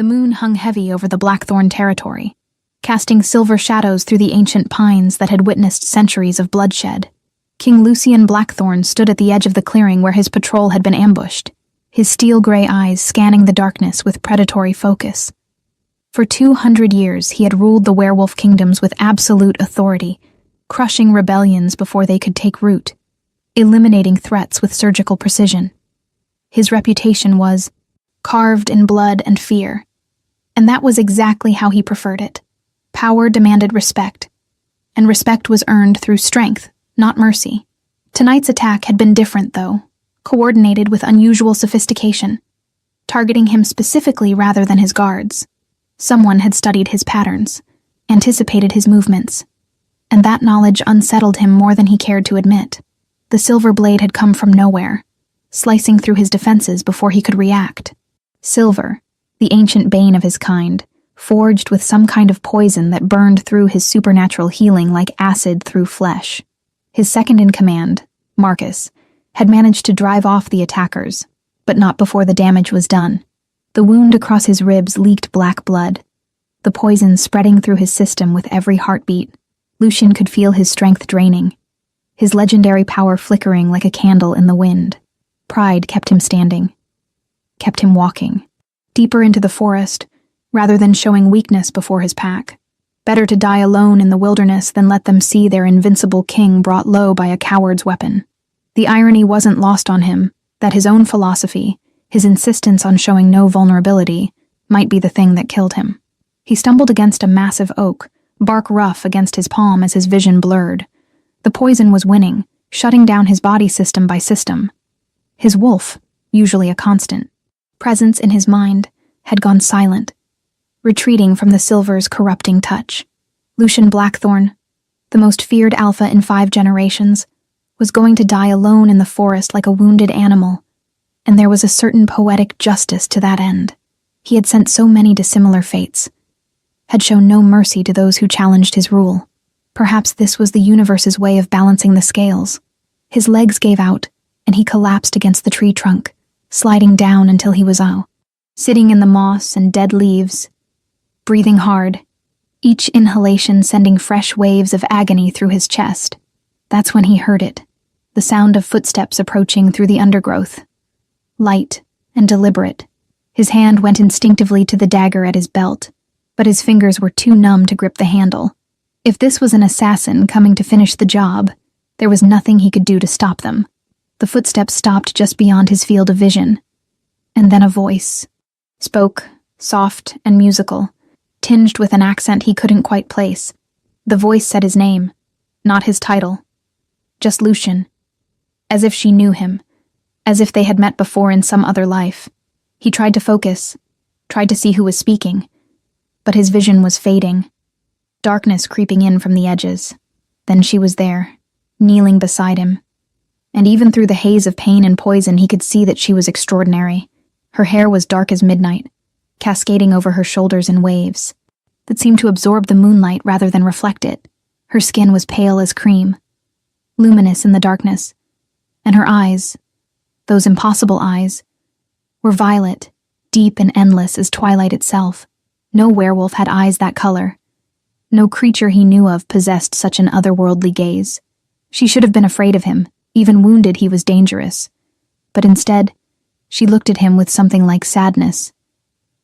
The moon hung heavy over the Blackthorn territory, casting silver shadows through the ancient pines that had witnessed centuries of bloodshed. King Lucian Blackthorn stood at the edge of the clearing where his patrol had been ambushed, his steel-gray eyes scanning the darkness with predatory focus. For 200 years, he had ruled the werewolf kingdoms with absolute authority, crushing rebellions before they could take root, eliminating threats with surgical precision. His reputation was carved in blood and fear, and that was exactly how he preferred it. Power demanded respect, and respect was earned through strength, not mercy. Tonight's attack had been different, though, coordinated with unusual sophistication, targeting him specifically rather than his guards. Someone had studied his patterns, anticipated his movements, and that knowledge unsettled him more than he cared to admit. The silver blade had come from nowhere, slicing through his defenses before he could react. Silver, the ancient bane of his kind, forged with some kind of poison that burned through his supernatural healing like acid through flesh. His second-in-command, Marcus, had managed to drive off the attackers, but not before the damage was done. The wound across his ribs leaked black blood, the poison spreading through his system with every heartbeat. Lucian could feel his strength draining, his legendary power flickering like a candle in the wind. Pride kept him standing, kept him walking, deeper into the forest, rather than showing weakness before his pack. Better to die alone in the wilderness than let them see their invincible king brought low by a coward's weapon. The irony wasn't lost on him that his own philosophy, his insistence on showing no vulnerability, might be the thing that killed him. He stumbled against a massive oak, bark rough against his palm as his vision blurred. The poison was winning, shutting down his body system by system. His wolf, usually a constant presence in his mind, had gone silent, retreating from the silver's corrupting touch. Lucian Blackthorn, the most feared alpha in 5 generations, was going to die alone in the forest like a wounded animal, and there was a certain poetic justice to that end. He had sent so many dissimilar fates, had shown no mercy to those who challenged his rule. Perhaps this was the universe's way of balancing the scales. His legs gave out, and he collapsed against the tree trunk, sliding down until he was out, sitting in the moss and dead leaves, breathing hard, each inhalation sending fresh waves of agony through his chest. That's when he heard it, the sound of footsteps approaching through the undergrowth. Light and deliberate, his hand went instinctively to the dagger at his belt, but his fingers were too numb to grip the handle. If this was an assassin coming to finish the job, there was nothing he could do to stop them. The footsteps stopped just beyond his field of vision, and then a voice spoke, soft and musical, tinged with an accent he couldn't quite place. The voice said his name, not his title, just Lucian, as if she knew him, as if they had met before in some other life. He tried to focus, tried to see who was speaking, but his vision was fading, darkness creeping in from the edges. Then she was there, kneeling beside him, and even through the haze of pain and poison he could see that she was extraordinary. Her hair was dark as midnight, cascading over her shoulders in waves that seemed to absorb the moonlight rather than reflect it. Her skin was pale as cream, luminous in the darkness, and her eyes, those impossible eyes, were violet, deep and endless as twilight itself. No werewolf had eyes that color. No creature he knew of possessed such an otherworldly gaze. She should have been afraid of him. Even wounded, he was dangerous. But instead, she looked at him with something like sadness,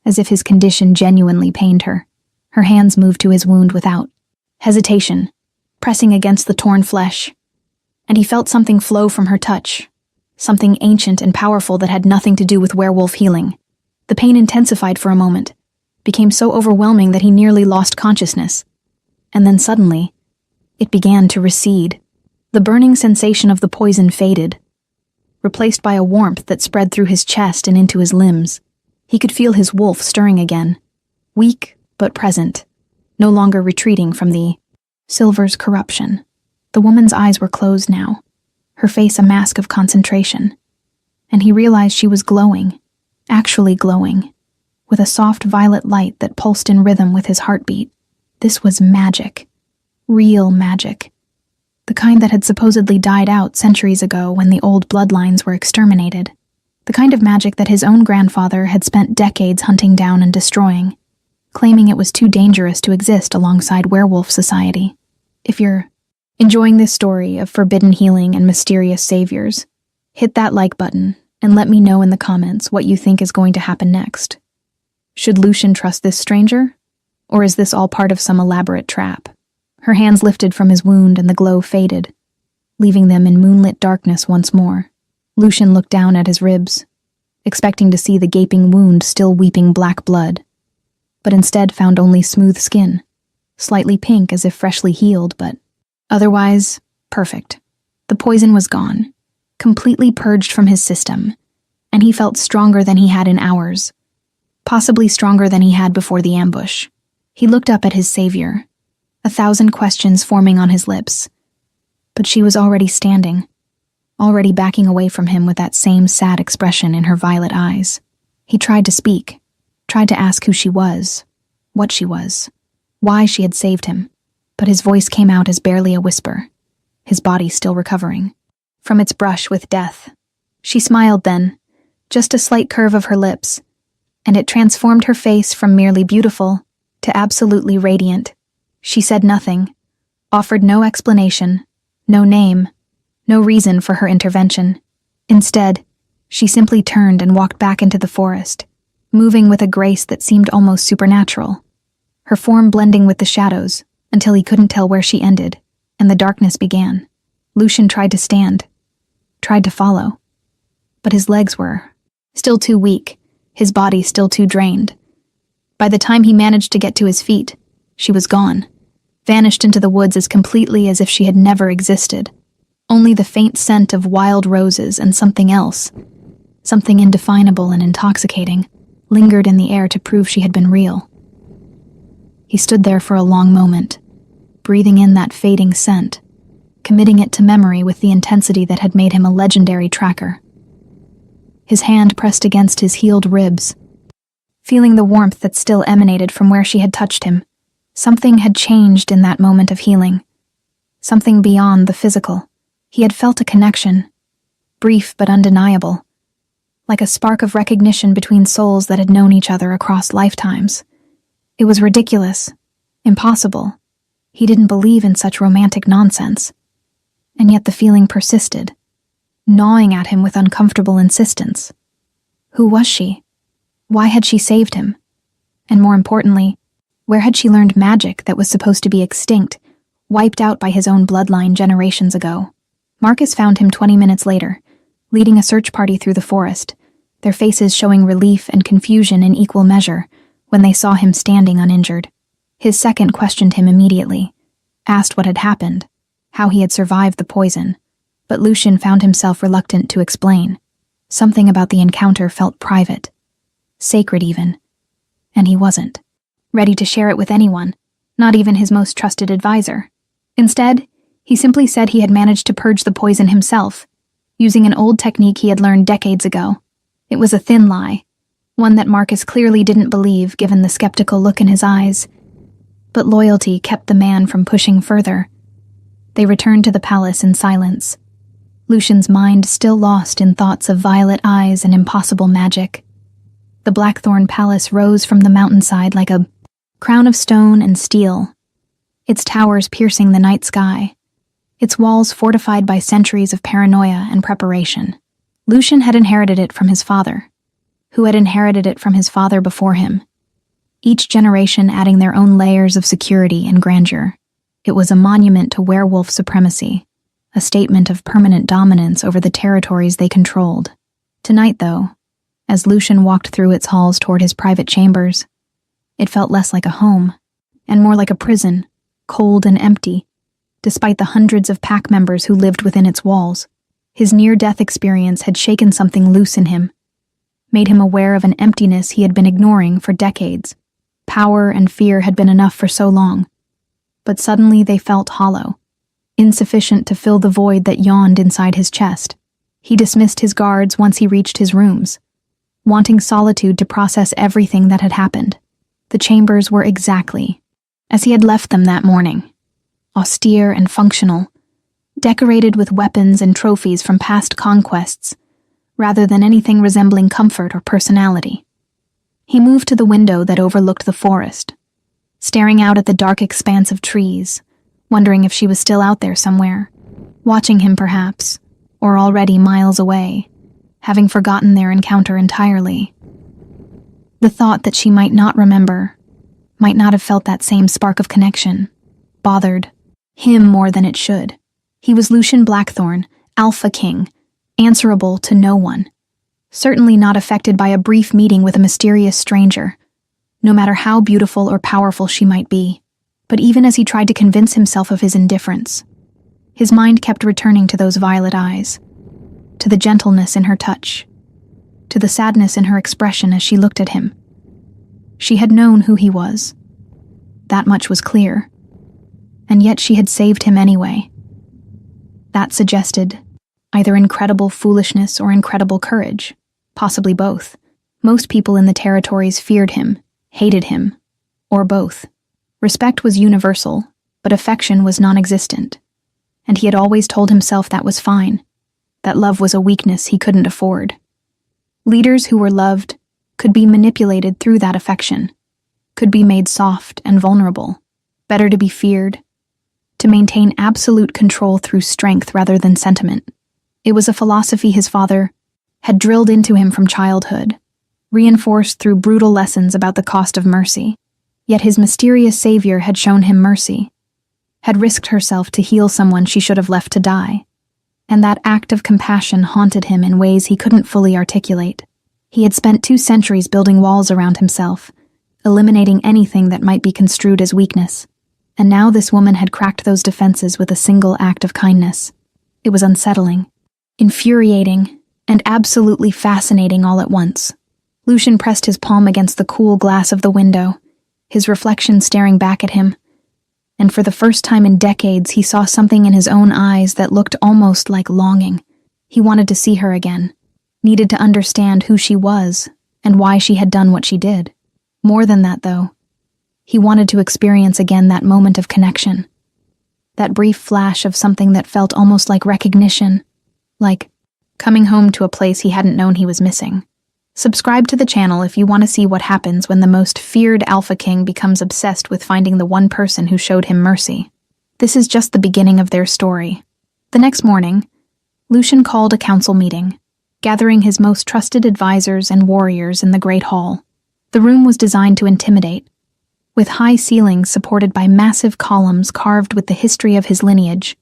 as if his condition genuinely pained her. Her hands moved to his wound without hesitation, pressing against the torn flesh, and he felt something flow from her touch, something ancient and powerful that had nothing to do with werewolf healing. The pain intensified for a moment, became so overwhelming that he nearly lost consciousness, and then suddenly, it began to recede. The burning sensation of the poison faded, replaced by a warmth that spread through his chest and into his limbs. He could feel his wolf stirring again, weak but present, no longer retreating from the silver's corruption. The woman's eyes were closed now, her face a mask of concentration, and he realized she was glowing, actually glowing, with a soft violet light that pulsed in rhythm with his heartbeat. This was magic, real magic, the kind that had supposedly died out centuries ago when the old bloodlines were exterminated. the kind of magic that his own grandfather had spent decades hunting down and destroying, claiming it was too dangerous to exist alongside werewolf society. If you're enjoying this story of forbidden healing and mysterious saviors, hit that like button and let me know in the comments what you think is going to happen next. Should Lucian trust this stranger? Or is this all part of some elaborate trap? Her hands lifted from his wound and the glow faded, leaving them in moonlit darkness once more. Lucian looked down at his ribs, expecting to see the gaping wound still weeping black blood, but instead found only smooth skin, slightly pink as if freshly healed, but otherwise perfect. The poison was gone, completely purged from his system, and he felt stronger than he had in hours, possibly stronger than he had before the ambush. He looked up at his savior, 1,000 questions forming on his lips, but she was already standing, already backing away from him with that same sad expression in her violet eyes. He tried to speak, tried to ask who she was, what she was, why she had saved him, but his voice came out as barely a whisper, his body still recovering from its brush with death. She smiled then, just a slight curve of her lips, and it transformed her face from merely beautiful to absolutely radiant. She said nothing, offered no explanation, no name, no reason for her intervention. Instead, she simply turned and walked back into the forest, moving with a grace that seemed almost supernatural, her form blending with the shadows until he couldn't tell where she ended, and the darkness began. Lucian tried to stand, tried to follow, but his legs were still too weak, his body still too drained. By the time he managed to get to his feet, she was gone, vanished into the woods as completely as if she had never existed. Only the faint scent of wild roses and something else, something indefinable and intoxicating, lingered in the air to prove she had been real. He stood there for a long moment, breathing in that fading scent, committing it to memory with the intensity that had made him a legendary tracker. His hand pressed against his healed ribs, feeling the warmth that still emanated from where she had touched him. Something had changed in that moment of healing, something beyond the physical. He had felt a connection, brief but undeniable, like a spark of recognition between souls that had known each other across lifetimes. It was ridiculous, impossible. He didn't believe in such romantic nonsense, and yet the feeling persisted, gnawing at him with uncomfortable insistence. Who was she? Why had she saved him? And more importantly, where had she learned magic that was supposed to be extinct, wiped out by his own bloodline generations ago? Marcus found him 20 minutes later, leading a search party through the forest, their faces showing relief and confusion in equal measure when they saw him standing uninjured. His second questioned him immediately, asked what had happened, how he had survived the poison, but Lucian found himself reluctant to explain. Something about the encounter felt private, sacred even, and he wasn't ready to share it with anyone, not even his most trusted advisor. Instead, he simply said he had managed to purge the poison himself, using an old technique he had learned decades ago. It was a thin lie, one that Marcus clearly didn't believe given the skeptical look in his eyes, but loyalty kept the man from pushing further. They returned to the palace in silence, Lucian's mind still lost in thoughts of violet eyes and impossible magic. The Blackthorn Palace rose from the mountainside like a crown of stone and steel, its towers piercing the night sky, its walls fortified by centuries of paranoia and preparation. Lucian had inherited it from his father, who had inherited it from his father before him, each generation adding their own layers of security and grandeur. It was a monument to werewolf supremacy, a statement of permanent dominance over the territories they controlled. Tonight, though, as Lucian walked through its halls toward his private chambers, it felt less like a home, and more like a prison, cold and empty, despite the hundreds of pack members who lived within its walls. His near-death experience had shaken something loose in him, made him aware of an emptiness he had been ignoring for decades. Power and fear had been enough for so long, but suddenly they felt hollow, insufficient to fill the void that yawned inside his chest. He dismissed his guards once he reached his rooms, wanting solitude to process everything that had happened. The chambers were exactly as he had left them that morning, austere and functional, decorated with weapons and trophies from past conquests, rather than anything resembling comfort or personality. He moved to the window that overlooked the forest, staring out at the dark expanse of trees, wondering if she was still out there somewhere, watching him perhaps, or already miles away, having forgotten their encounter entirely. The thought that she might not remember, might not have felt that same spark of connection, bothered him more than it should. He was Lucien Blackthorne, Alpha King, answerable to no one, certainly not affected by a brief meeting with a mysterious stranger, no matter how beautiful or powerful she might be. But even as he tried to convince himself of his indifference, his mind kept returning to those violet eyes, to the gentleness in her touch, to the sadness in her expression as she looked at him. She had known who he was. That much was clear. And yet she had saved him anyway. That suggested either incredible foolishness or incredible courage, possibly both. Most people in the territories feared him, hated him, or both. Respect was universal, but affection was non-existent. And he had always told himself that was fine, that love was a weakness he couldn't afford. Leaders who were loved could be manipulated through that affection, could be made soft and vulnerable, better to be feared, to maintain absolute control through strength rather than sentiment. It was a philosophy his father had drilled into him from childhood, reinforced through brutal lessons about the cost of mercy. Yet his mysterious savior had shown him mercy, had risked herself to heal someone she should have left to die, and that act of compassion haunted him in ways he couldn't fully articulate. He had spent 2 centuries building walls around himself, eliminating anything that might be construed as weakness, and now this woman had cracked those defenses with a single act of kindness. It was unsettling, infuriating, and absolutely fascinating all at once. Lucien pressed his palm against the cool glass of the window, his reflection staring back at him, and for the first time in decades he saw something in his own eyes that looked almost like longing. He wanted to see her again, needed to understand who she was and why she had done what she did. More than that, though, he wanted to experience again that moment of connection, that brief flash of something that felt almost like recognition, like coming home to a place he hadn't known he was missing. Subscribe to the channel if you want to see what happens when the most feared Alpha King becomes obsessed with finding the one person who showed him mercy. This is just the beginning of their story. The next morning, Lucien called a council meeting, gathering his most trusted advisors and warriors in the Great Hall. The room was designed to intimidate, with high ceilings supported by massive columns carved with the history of his lineage,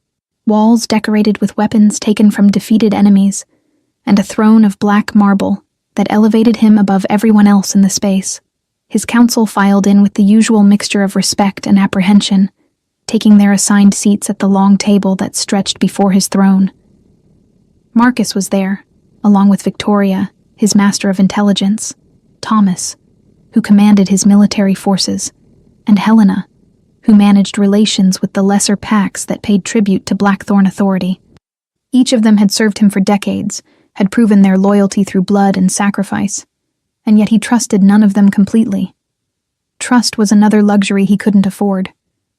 walls decorated with weapons taken from defeated enemies, and a throne of black marble that elevated him above everyone else in the space. His council filed in with the usual mixture of respect and apprehension, taking their assigned seats at the long table that stretched before his throne. Marcus was there, along with Victoria, his master of intelligence, Thomas, who commanded his military forces, and Helena, who managed relations with the lesser pacts that paid tribute to Blackthorne authority. Each of them had served him for decades, had proven their loyalty through blood and sacrifice, and yet he trusted none of them completely. Trust was another luxury he couldn't afford,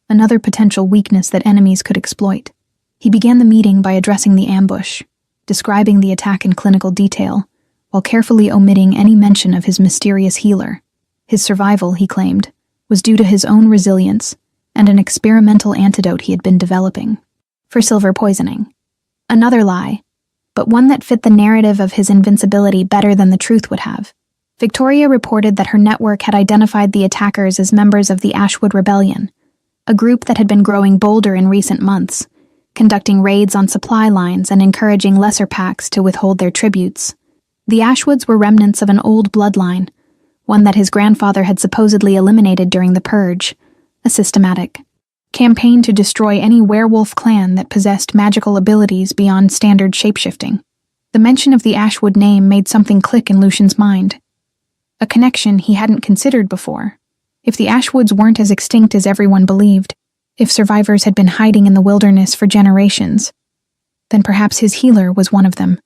another potential weakness that enemies could exploit. He began the meeting by addressing the ambush, describing the attack in clinical detail, while carefully omitting any mention of his mysterious healer. His survival, he claimed, was due to his own resilience and an experimental antidote he had been developing for silver poisoning. Another lie, but one that fit the narrative of his invincibility better than the truth would have. Victoria reported that her network had identified the attackers as members of the Ashwood Rebellion, a group that had been growing bolder in recent months, conducting raids on supply lines and encouraging lesser pacts to withhold their tributes. The Ashwoods were remnants of an old bloodline, one that his grandfather had supposedly eliminated during the Purge, a systematic campaign to destroy any werewolf clan that possessed magical abilities beyond standard shapeshifting. The mention of the Ashwood name made something click in Lucien's mind, a connection he hadn't considered before. If the Ashwoods weren't as extinct as everyone believed, if survivors had been hiding in the wilderness for generations, then perhaps his healer was one of them.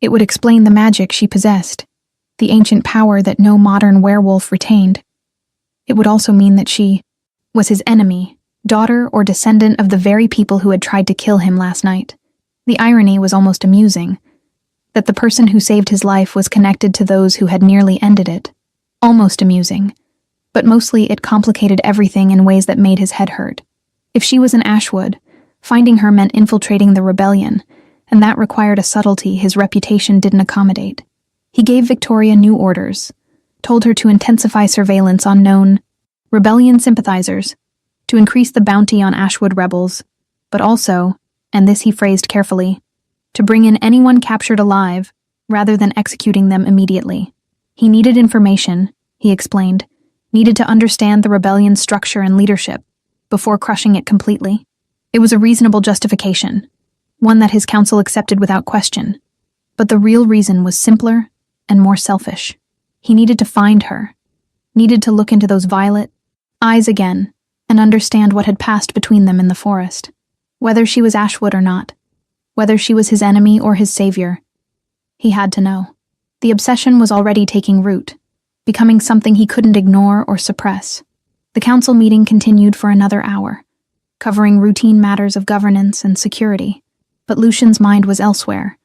It would explain the magic she possessed, the ancient power that no modern werewolf retained. It would also mean that she was his enemy, daughter or descendant of the very people who had tried to kill him last night. The irony was almost amusing. that the person who saved his life was connected to those who had nearly ended it. Almost amusing, but mostly it complicated everything in ways that made his head hurt. If she was an Ashwood, finding her meant infiltrating the rebellion, and that required a subtlety his reputation didn't accommodate. He gave Victoria new orders, told her to intensify surveillance on known rebellion sympathizers, to increase the bounty on Ashwood rebels, but also, and this he phrased carefully, to bring in anyone captured alive, rather than executing them immediately. He needed information, he explained, needed to understand the rebellion's structure and leadership, before crushing it completely. It was a reasonable justification, one that his council accepted without question. But the real reason was simpler and more selfish. He needed to find her, needed to look into those violet eyes again, and understand what had passed between them in the forest. Whether she was Ashwood or not, whether she was his enemy or his savior, he had to know. The obsession was already taking root, becoming something he couldn't ignore or suppress. The council meeting continued for another hour, covering routine matters of governance and security, but Lucian's mind was elsewhere,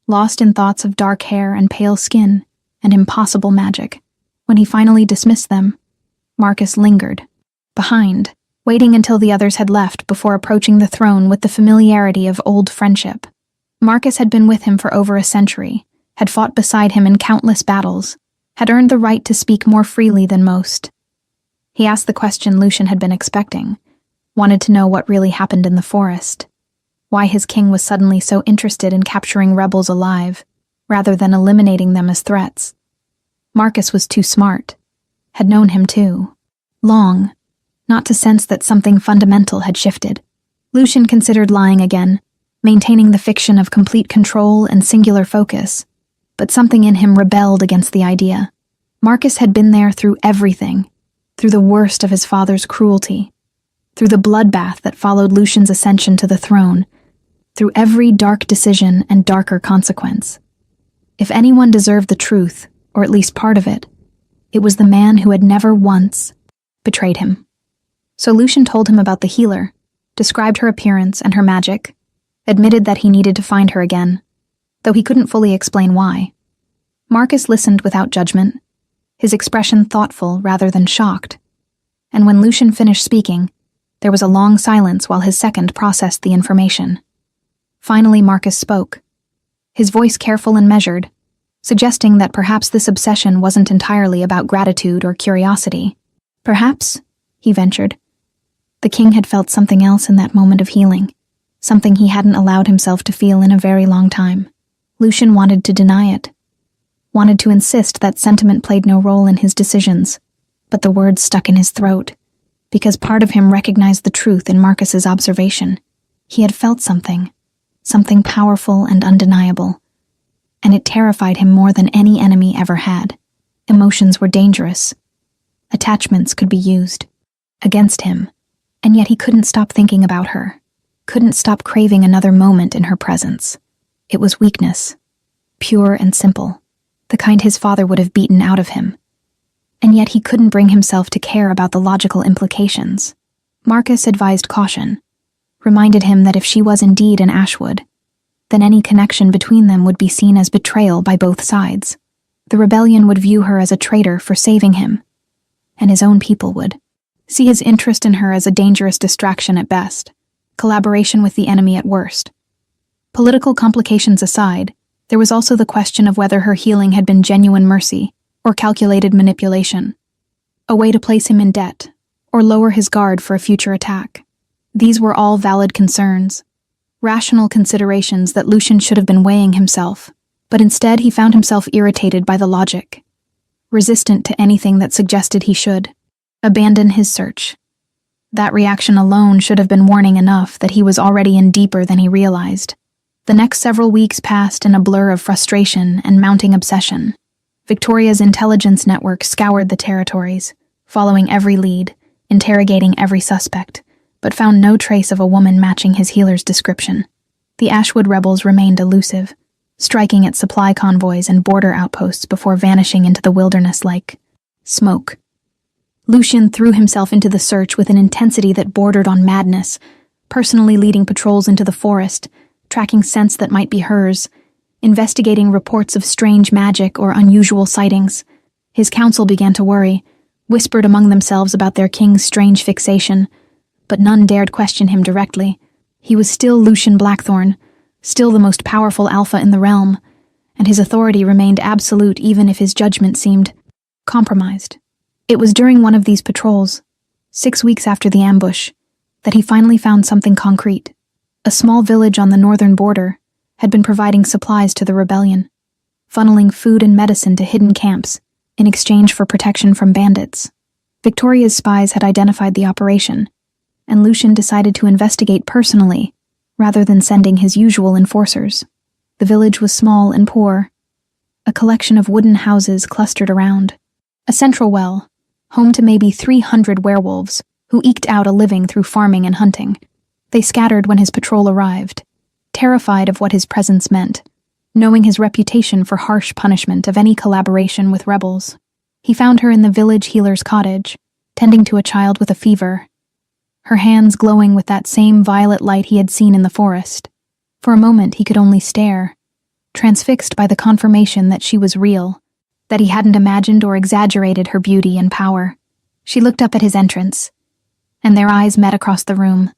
lost in thoughts of dark hair and pale skin and impossible magic. When he finally dismissed them, Marcus lingered, behind, waiting until the others had left before approaching the throne with the familiarity of old friendship. Marcus had been with him for over a century, had fought beside him in countless battles, had earned the right to speak more freely than most. He asked the question Lucian had been expecting, wanted to know what really happened in the forest, why his king was suddenly so interested in capturing rebels alive, rather than eliminating them as threats. Marcus was too smart, had known him too long, not to sense that something fundamental had shifted. Lucian considered lying again, maintaining the fiction of complete control and singular focus, but something in him rebelled against the idea. Marcus had been there through everything, through the worst of his father's cruelty, through the bloodbath that followed Lucian's ascension to the throne, through every dark decision and darker consequence. If anyone deserved the truth, or at least part of it, it was the man who had never once betrayed him. So Lucian told him about the healer, described her appearance and her magic, admitted that he needed to find her again, though he couldn't fully explain why. Marcus listened without judgment, his expression thoughtful rather than shocked, and when Lucian finished speaking, there was a long silence while his second processed the information. Finally, Marcus spoke, his voice careful and measured, suggesting that perhaps this obsession wasn't entirely about gratitude or curiosity. Perhaps, he ventured, the king had felt something else in that moment of healing, something he hadn't allowed himself to feel in a very long time. Lucian wanted to deny it, wanted to insist that sentiment played no role in his decisions, but the words stuck in his throat, because part of him recognized the truth in Marcus's observation. He had felt something powerful and undeniable, and it terrified him more than any enemy ever had. Emotions were dangerous. Attachments could be used against him, and yet he couldn't stop thinking about her, couldn't stop craving another moment in her presence. It was weakness, pure and simple, the kind his father would have beaten out of him. And yet he couldn't bring himself to care about the logical implications. Marcus advised caution, reminded him that if she was indeed an Ashwood, then any connection between them would be seen as betrayal by both sides. The rebellion would view her as a traitor for saving him, and his own people would see his interest in her as a dangerous distraction at best, collaboration with the enemy at worst. Political complications aside, there was also the question of whether her healing had been genuine mercy or calculated manipulation, a way to place him in debt or lower his guard for a future attack. These were all valid concerns, rational considerations that Lucian should have been weighing himself, but instead he found himself irritated by the logic, resistant to anything that suggested he should abandon his search. That reaction alone should have been warning enough that he was already in deeper than he realized. The next several weeks passed in a blur of frustration and mounting obsession. Victoria's intelligence network scoured the territories, following every lead, interrogating every suspect, but found no trace of a woman matching his healer's description. The Ashwood rebels remained elusive, striking at supply convoys and border outposts before vanishing into the wilderness like smoke. Lucian threw himself into the search with an intensity that bordered on madness, personally leading patrols into the forest, tracking scents that might be hers, investigating reports of strange magic or unusual sightings. His council began to worry, whispered among themselves about their king's strange fixation, but none dared question him directly. He was still Lucien Blackthorn, still the most powerful alpha in the realm, and his authority remained absolute even if his judgment seemed compromised. It was during one of these patrols, 6 weeks after the ambush, that he finally found something concrete. A small village on the northern border had been providing supplies to the rebellion, funneling food and medicine to hidden camps in exchange for protection from bandits. Victoria's spies had identified the operation, and Lucien decided to investigate personally rather than sending his usual enforcers. The village was small and poor, a collection of wooden houses clustered around. A central well, home to maybe 300 werewolves, who eked out a living through farming and hunting. They scattered when his patrol arrived, terrified of what his presence meant, knowing his reputation for harsh punishment of any collaboration with rebels. He found her in the village healer's cottage, tending to a child with a fever, her hands glowing with that same violet light he had seen in the forest. For a moment he could only stare, transfixed by the confirmation that she was real, that he hadn't imagined or exaggerated her beauty and power. She looked up at his entrance, and their eyes met across the room,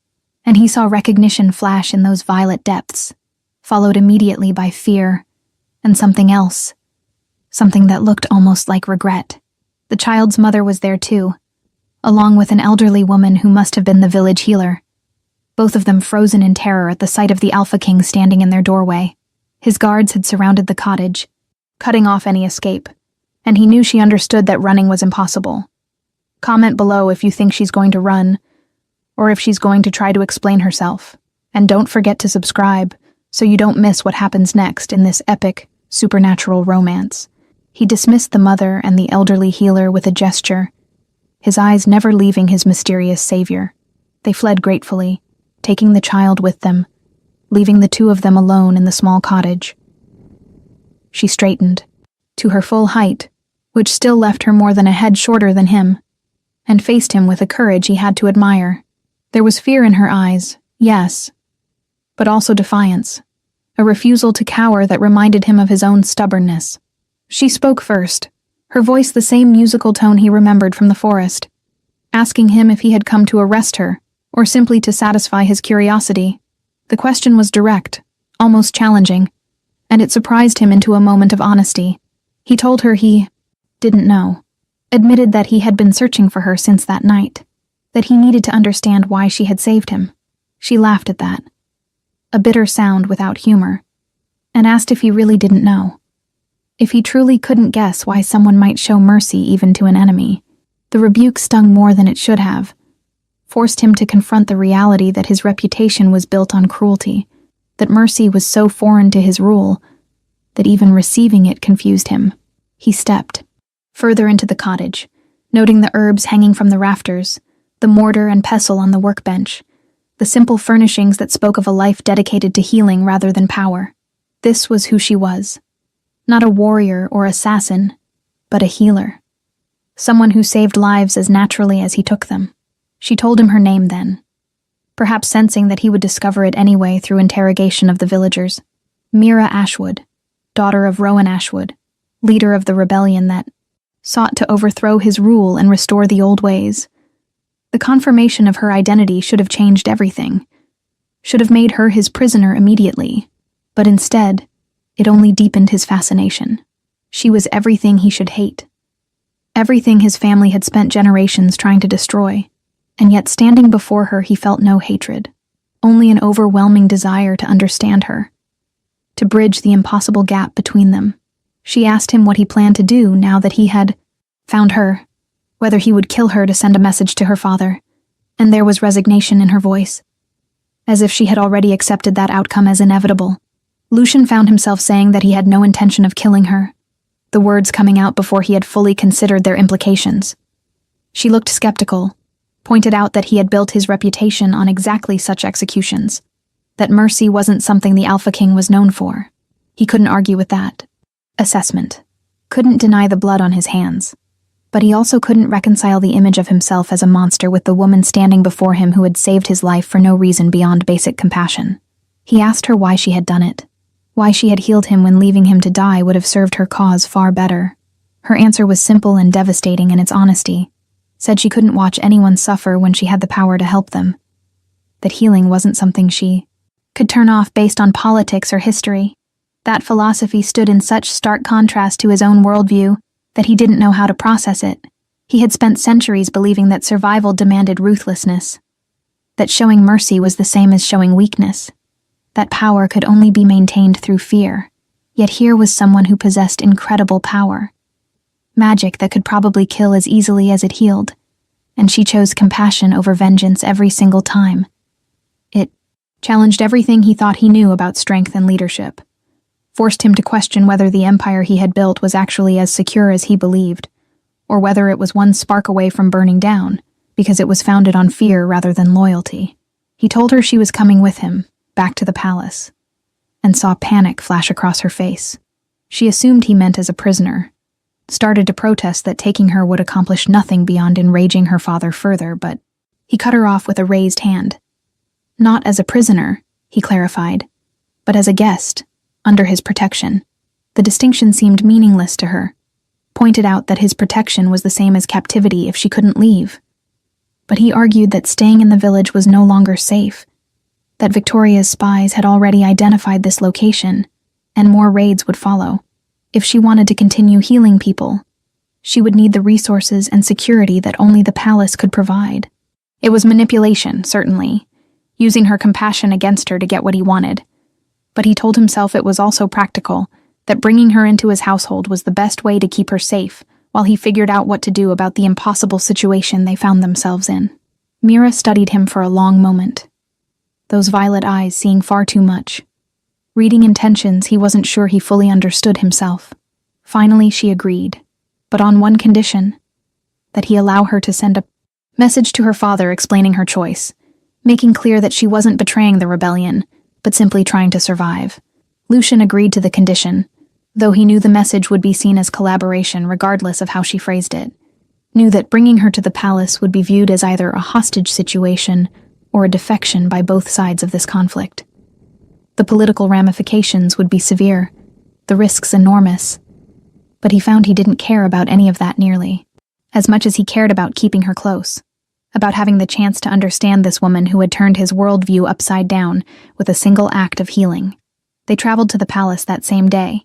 and he saw recognition flash in those violet depths, followed immediately by fear and something else, something that looked almost like regret. The child's mother was there too, along with an elderly woman who must have been the village healer, both of them frozen in terror at the sight of the Alpha King standing in their doorway. His guards had surrounded the cottage, cutting off any escape, and he knew she understood that running was impossible. Comment below if you think she's going to run, or if she's going to try to explain herself. And don't forget to subscribe so you don't miss what happens next in this epic, supernatural romance. He dismissed the mother and the elderly healer with a gesture, his eyes never leaving his mysterious savior. They fled gratefully, taking the child with them, leaving the two of them alone in the small cottage. She straightened, to her full height, which still left her more than a head shorter than him, and faced him with a courage he had to admire. There was fear in her eyes, yes, but also defiance, a refusal to cower that reminded him of his own stubbornness. She spoke first, her voice the same musical tone he remembered from the forest, asking him if he had come to arrest her, or simply to satisfy his curiosity. The question was direct, almost challenging, and it surprised him into a moment of honesty. He told her he didn't know, admitted that he had been searching for her since that night, that he needed to understand why she had saved him. She laughed at that, a bitter sound without humor, and asked if he really didn't know, if he truly couldn't guess why someone might show mercy even to an enemy. The rebuke stung more than it should have, forced him to confront the reality that his reputation was built on cruelty, that mercy was so foreign to his rule that even receiving it confused him. He stepped further into the cottage, noting the herbs hanging from the rafters, the mortar and pestle on the workbench, the simple furnishings that spoke of a life dedicated to healing rather than power. This was who she was. Not a warrior or assassin, but a healer. Someone who saved lives as naturally as he took them. She told him her name then, perhaps sensing that he would discover it anyway through interrogation of the villagers. Mira Ashwood, daughter of Rowan Ashwood, leader of the rebellion that sought to overthrow his rule and restore the old ways. The confirmation of her identity should have changed everything, should have made her his prisoner immediately, but instead, it only deepened his fascination. She was everything he should hate, everything his family had spent generations trying to destroy. And yet standing before her he felt no hatred, only an overwhelming desire to understand her, to bridge the impossible gap between them. She asked him what he planned to do now that he had found her, whether he would kill her to send a message to her father, and there was resignation in her voice, as if she had already accepted that outcome as inevitable. Lucien found himself saying that he had no intention of killing her, the words coming out before he had fully considered their implications. She looked skeptical, pointed out that he had built his reputation on exactly such executions, that mercy wasn't something the Alpha King was known for. He couldn't argue with that. Assessment. Couldn't deny the blood on his hands. But he also couldn't reconcile the image of himself as a monster with the woman standing before him who had saved his life for no reason beyond basic compassion. He asked her why she had done it, Why she had healed him when leaving him to die would have served her cause far better. Her answer was simple and devastating in its honesty. Said she couldn't watch anyone suffer when she had the power to help them. That healing wasn't something she could turn off based on politics or history. That philosophy stood in such stark contrast to his own worldview that he didn't know how to process it. He had spent centuries believing that survival demanded ruthlessness, that showing mercy was the same as showing weakness, that power could only be maintained through fear. Yet here was someone who possessed incredible power, magic that could probably kill as easily as it healed, and she chose compassion over vengeance every single time. It challenged everything he thought he knew about strength and leadership, forced him to question whether the empire he had built was actually as secure as he believed, or whether it was one spark away from burning down, because it was founded on fear rather than loyalty. He told her she was coming with him, back to the palace, and saw panic flash across her face. She assumed he meant as a prisoner, started to protest that taking her would accomplish nothing beyond enraging her father further, but he cut her off with a raised hand. Not as a prisoner, he clarified, but as a guest, under his protection. The distinction seemed meaningless to her, pointed out that his protection was the same as captivity if she couldn't leave. But he argued that staying in the village was no longer safe, that Victoria's spies had already identified this location, and more raids would follow. If she wanted to continue healing people, she would need the resources and security that only the palace could provide. It was manipulation, certainly, using her compassion against her to get what he wanted. But he told himself it was also practical, that bringing her into his household was the best way to keep her safe, while he figured out what to do about the impossible situation they found themselves in. Mira studied him for a long moment, those violet eyes seeing far too much. Reading intentions, he wasn't sure he fully understood himself. Finally, she agreed, but on one condition, that he allow her to send a message to her father explaining her choice, making clear that she wasn't betraying the rebellion, but simply trying to survive. Lucian agreed to the condition, though he knew the message would be seen as collaboration regardless of how she phrased it, knew that bringing her to the palace would be viewed as either a hostage situation or a defection by both sides of this conflict. The political ramifications would be severe, the risks enormous, but he found he didn't care about any of that nearly, as much as he cared about keeping her close, about having the chance to understand this woman who had turned his worldview upside down with a single act of healing. They traveled to the palace that same day,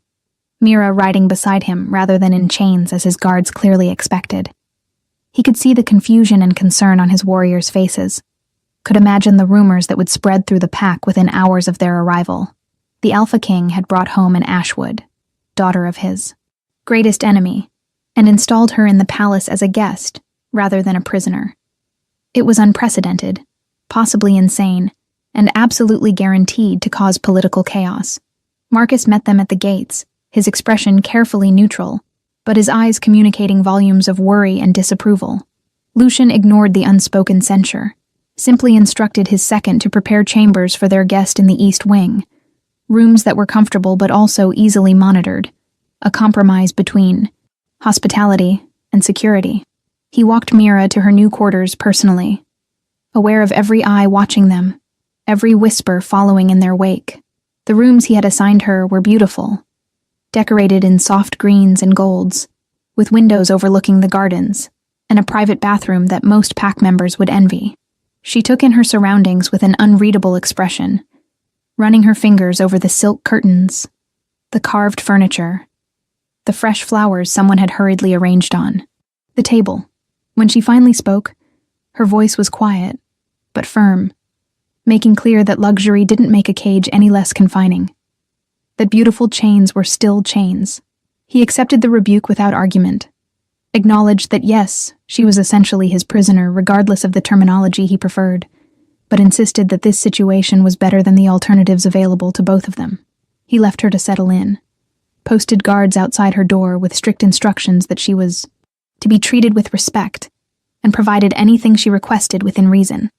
Mira riding beside him rather than in chains as his guards clearly expected. He could see the confusion and concern on his warriors' faces, could imagine the rumors that would spread through the pack within hours of their arrival. The Alpha King had brought home an Ashwood, daughter of his greatest enemy, and installed her in the palace as a guest rather than a prisoner. It was unprecedented, possibly insane, and absolutely guaranteed to cause political chaos. Marcus met them at the gates, his expression carefully neutral, but his eyes communicating volumes of worry and disapproval. Lucian ignored the unspoken censure, simply instructed his second to prepare chambers for their guest in the East Wing, rooms that were comfortable but also easily monitored, a compromise between hospitality and security. He walked Mira to her new quarters personally, aware of every eye watching them, every whisper following in their wake. The rooms he had assigned her were beautiful, decorated in soft greens and golds, with windows overlooking the gardens, and a private bathroom that most pack members would envy. She took in her surroundings with an unreadable expression, running her fingers over the silk curtains, the carved furniture, the fresh flowers someone had hurriedly arranged on, the table. When she finally spoke, her voice was quiet, but firm, making clear that luxury didn't make a cage any less confining, that beautiful chains were still chains. He accepted the rebuke without argument, acknowledged that yes, she was essentially his prisoner regardless of the terminology he preferred, but insisted that this situation was better than the alternatives available to both of them. He left her to settle in, posted guards outside her door with strict instructions that she was to be treated with respect, and provided anything she requested within reason.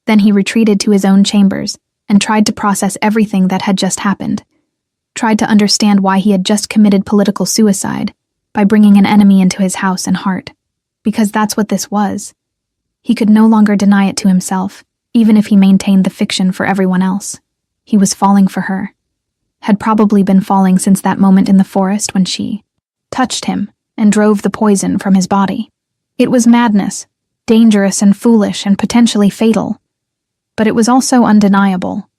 Then he retreated to his own chambers and tried to process everything that had just happened, tried to understand why he had just committed political suicide by bringing an enemy into his house and heart, because that's what this was. He could no longer deny it to himself, even if he maintained the fiction for everyone else. He was falling for her, had probably been falling since that moment in the forest when she touched him and drove the poison from his body. It was madness, dangerous and foolish and potentially fatal. But it was also undeniable.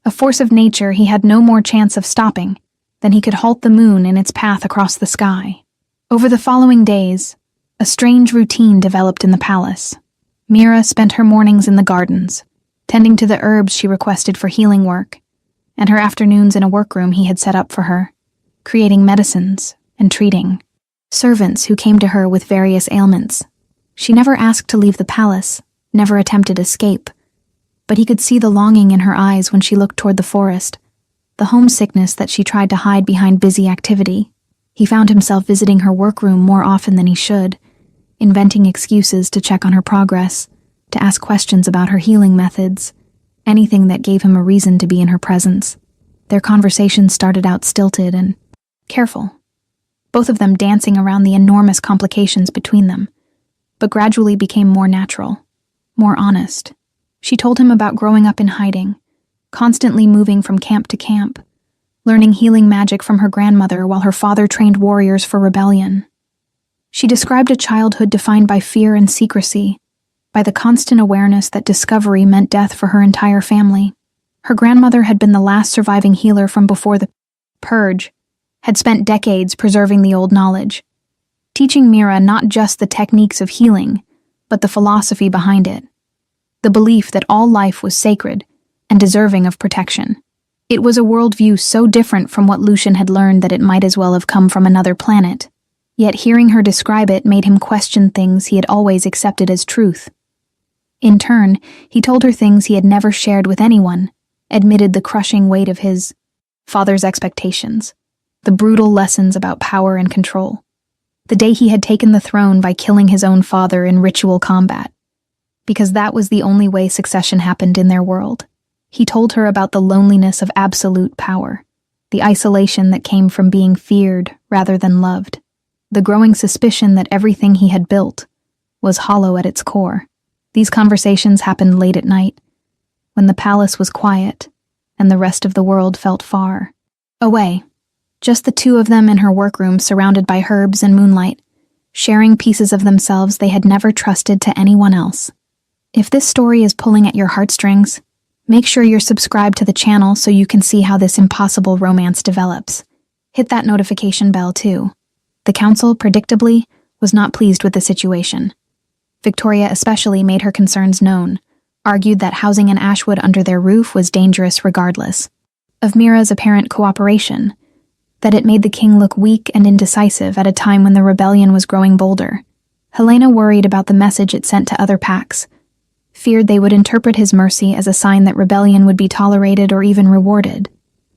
A force of nature he had no more chance of stopping than he could halt the moon in its path across the sky. Over the following days, a strange routine developed in the palace. Mira spent her mornings in the gardens, tending to the herbs she requested for healing work, and her afternoons in a workroom he had set up for her, creating medicines and treating servants who came to her with various ailments. She never asked to leave the palace, never attempted escape, but he could see the longing in her eyes when she looked toward the forest, the homesickness that she tried to hide behind busy activity. He found himself visiting her workroom more often than he should, inventing excuses to check on her progress, to ask questions about her healing methods, anything that gave him a reason to be in her presence. Their conversation started out stilted and careful, both of them dancing around the enormous complications between them, but gradually became more natural, more honest. She told him about growing up in hiding, constantly moving from camp to camp, learning healing magic from her grandmother while her father trained warriors for rebellion. She described a childhood defined by fear and secrecy, by the constant awareness that discovery meant death for her entire family. Her grandmother had been the last surviving healer from before the Purge, had spent decades preserving the old knowledge, teaching Mira not just the techniques of healing, but the philosophy behind it, the belief that all life was sacred and deserving of protection. It was a worldview so different from what Lucian had learned that it might as well have come from another planet. Yet hearing her describe it made him question things he had always accepted as truth. In turn, he told her things he had never shared with anyone, admitted the crushing weight of his father's expectations, the brutal lessons about power and control, the day he had taken the throne by killing his own father in ritual combat, because that was the only way succession happened in their world. He told her about the loneliness of absolute power, the isolation that came from being feared rather than loved, the growing suspicion that everything he had built was hollow at its core. These conversations happened late at night, when the palace was quiet and the rest of the world felt far away. Just the two of them in her workroom surrounded by herbs and moonlight, sharing pieces of themselves they had never trusted to anyone else. If this story is pulling at your heartstrings, make sure you're subscribed to the channel so you can see how this impossible romance develops. Hit that notification bell too. The council, predictably, was not pleased with the situation. Victoria especially made her concerns known, argued that housing an Ashwood under their roof was dangerous regardless of Mira's apparent cooperation, that it made the king look weak and indecisive at a time when the rebellion was growing bolder. Helena worried about the message it sent to other packs, feared they would interpret his mercy as a sign that rebellion would be tolerated or even rewarded.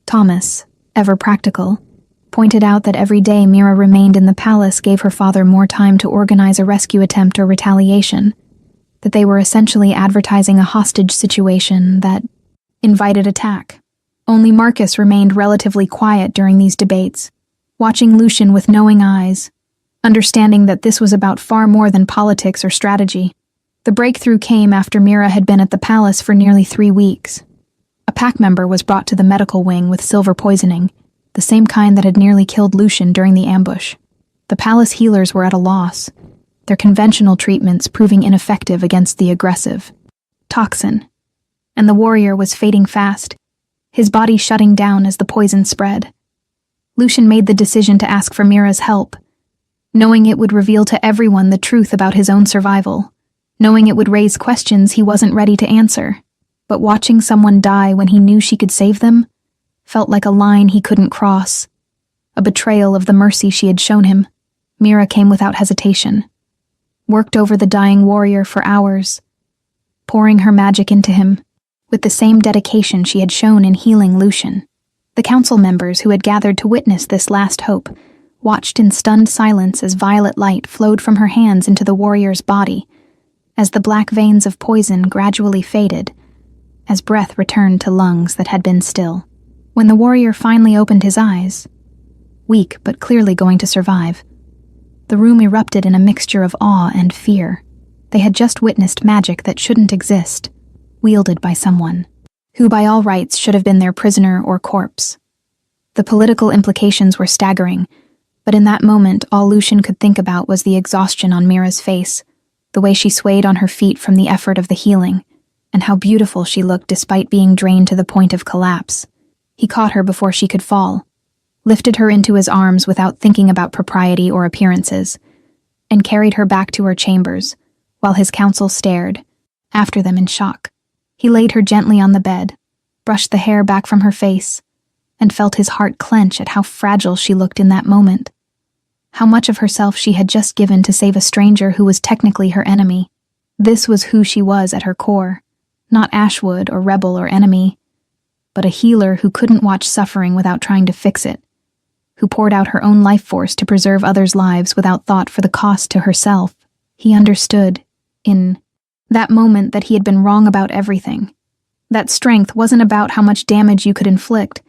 Thomas, ever practical, pointed out that every day Mira remained in the palace gave her father more time to organize a rescue attempt or retaliation, that they were essentially advertising a hostage situation that invited attack. Only Marcus remained relatively quiet during these debates, watching Lucian with knowing eyes, understanding that this was about far more than politics or strategy. The breakthrough came after Mira had been at the palace for nearly 3 weeks. A pack member was brought to the medical wing with silver poisoning, the same kind that had nearly killed Lucian during the ambush. The palace healers were at a loss, their conventional treatments proving ineffective against the aggressive toxin, and the warrior was fading fast, his body shutting down as the poison spread. Lucian made the decision to ask for Mira's help, knowing it would reveal to everyone the truth about his own survival, knowing it would raise questions he wasn't ready to answer. But watching someone die when he knew she could save them felt like a line he couldn't cross, a betrayal of the mercy she had shown him. Mira came without hesitation, worked over the dying warrior for hours, pouring her magic into him, with the same dedication she had shown in healing Lucian. The council members who had gathered to witness this last hope watched in stunned silence as violet light flowed from her hands into the warrior's body, as the black veins of poison gradually faded, as breath returned to lungs that had been still. When the warrior finally opened his eyes, weak but clearly going to survive, the room erupted in a mixture of awe and fear. They had just witnessed magic that shouldn't exist, wielded by someone who by all rights should have been their prisoner or corpse. The political implications were staggering, but in that moment all Lucian could think about was the exhaustion on Mira's face, the way she swayed on her feet from the effort of the healing, and how beautiful she looked despite being drained to the point of collapse. He caught her before she could fall, lifted her into his arms without thinking about propriety or appearances, and carried her back to her chambers, while his counsel stared after them in shock. He laid her gently on the bed, brushed the hair back from her face, and felt his heart clench at how fragile she looked in that moment. How much of herself she had just given to save a stranger who was technically her enemy. This was who she was at her core, not Ashwood or rebel or enemy, but a healer who couldn't watch suffering without trying to fix it, who poured out her own life force to preserve others' lives without thought for the cost to herself. He understood, in that moment, that he had been wrong about everything. That strength wasn't about how much damage you could inflict,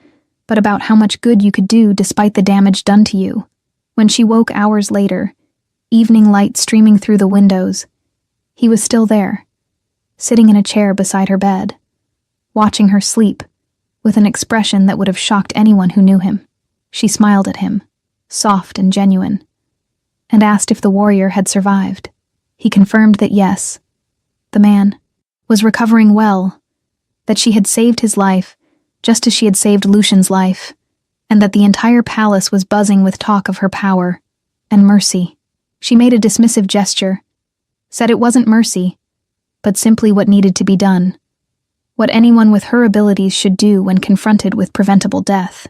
but about how much good you could do despite the damage done to you. When she woke hours later, evening light streaming through the windows, he was still there, sitting in a chair beside her bed, watching her sleep, with an expression that would have shocked anyone who knew him. She smiled at him, soft and genuine, and asked if the warrior had survived. He confirmed that yes, the man was recovering well, that she had saved his life, just as she had saved Lucian's life, and that the entire palace was buzzing with talk of her power and mercy. She made a dismissive gesture, said it wasn't mercy, but simply what needed to be done, what anyone with her abilities should do when confronted with preventable death.